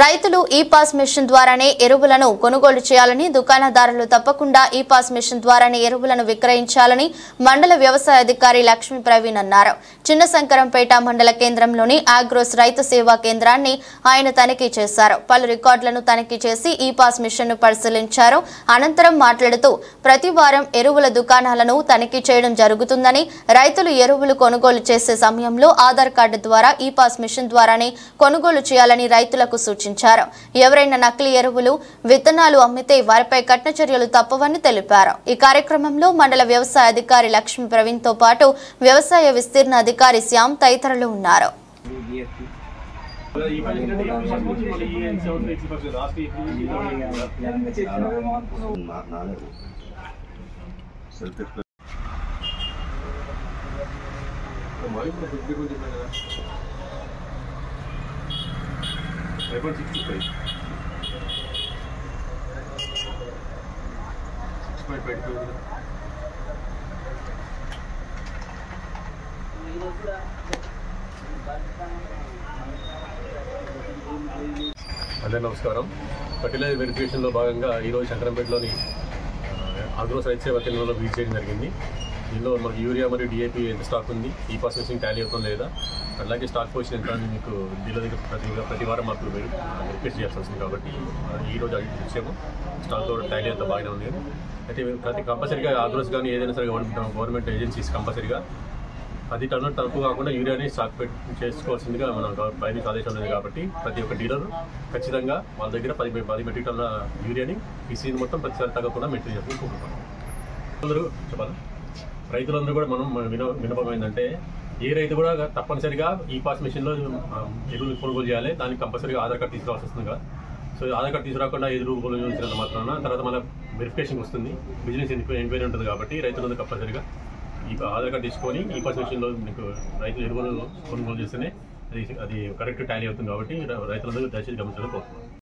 రైతులు ఈ pass machine ద్వారానే ఎరువులను కొనుగోలు చేయాలని, దుకాణదారులు తప్పకుండా ఈ పాస్ మిషన్ ద్వారానే ఎరువులను విక్రయించాలని మండల వ్యవసాయ అధికారి లక్ష్మీ ప్రవీణ్ అన్నారు. చిన్నశంకరంపేట మండల కేంద్రంలోని ఆగ్రోస్ రైతు సేవా కేంద్రాన్ని ఆయన తనిఖీ చేశారు. పలు రికార్డులను తనిఖీ చేసి ఈ పాస్ మిషన్ ను పరిశీలించారు. అనంతరం మాట్లాడుతూ ప్రతి వారం ఎరువుల దుకాణాలను తనిఖీ చేయడం జరుగుతుందని, రైతులు ఎరువులు కొనుగోలు చేసే సమయంలో ఆధార్ కార్డు ద్వారా ఈ పాస్ మిషన్ ద్వారానే కొనుగోలు చేయాలని రైతులకు సూచించారు. ఎవరైనా నకిలీ ఎరువులు, విత్తనాలు అమ్మితే వారిపై కఠిన చర్యలు తప్పవని తెలిపారు. ఈ కార్యక్రమంలో మండల వ్యవసాయ అధికారి లక్ష్మీ ప్రవీణ్ తో పాటు వ్యవసాయ విస్తీర్ణ అధికారి శ్యామ్ తదితరులు ఉన్నారు. అందరికీ నమస్కారం. ఫర్టిలైజర్ వెరిఫికేషన్లో భాగంగా ఈరోజు శంకరంపేటలోని ఆగ్రోస్ రైతు సేవా కేంద్రంలో విజిట్ చేయడం జరిగింది. దీనిలో మనకి యూరియా మరియు డిఏపి ఎంత స్టాక్ ఉంది, ఈ పాస్ మిషన్ టాలీ అవుతుంది లేదా, అలాగే స్టాక్ పొజిషన్ ఎంత అని మీకు డీలర్ దగ్గర ప్రతి వారం మాకు రిక్వెస్ట్ చేయాల్సి వస్తుంది. కాబట్టి ఈరోజు విషయము స్టాక్లో టాలీ అంతా బాగానే ఉంది. అయితే కంపల్సరీగా ఆగ్రోస్ కానీ ఏదైనా సరే గవర్నమెంట్ ఏజెన్సీస్ కంపల్సరీగా 10 టన్నుల తక్కువ కాకుండా యూరియాని స్టాక్ చేసుకోవాల్సిందిగా మన పైన ఆదేశం ఉంది. కాబట్టి ప్రతి ఒక్క డీలర్ ఖచ్చితంగా వాళ్ళ దగ్గర 10 మెట్రిక్ టన్నుల యూరియాని ఈ సీజన్ మొత్తం ప్రతిసారి తగ్గకుండా మెయింటైన్ చేసుకుంటున్నాం. అందరూ చెప్పాలి, రైతులందరూ కూడా మనం వినపం ఏంటంటే, ఏ రైతు కూడా తప్పనిసరిగా ఈ పాస్ మిషన్లో ఎరువులు కొనుగోలు చేయాలి. దానికి కంపల్సరీగా ఆధార్ కార్డు తీసుకురావాల్సి వస్తుంది కదా. సో ఆధార్ కార్డు తీసుకురాకుండా ఎరువులు కొనుగోలు చేసినంత మాత్రాన తర్వాత మళ్ళీ వెరిఫికేషన్ వస్తుంది, బిజినెస్ ఎంక్వైరీ ఉంటుంది. కాబట్టి రైతులందరూ కంపల్సరీగా ఈ ఆధార్ కార్డు తీసుకొని ఈ పాస్ మిషన్లో మీకు రైతులు ఎరువులు కొనుగోలు చేస్తేనే అది కరెక్ట్ టాలీ అవుతుంది. కాబట్టి రైతులందరూ దయచేసి గమనించాలని కోరుతున్నాను.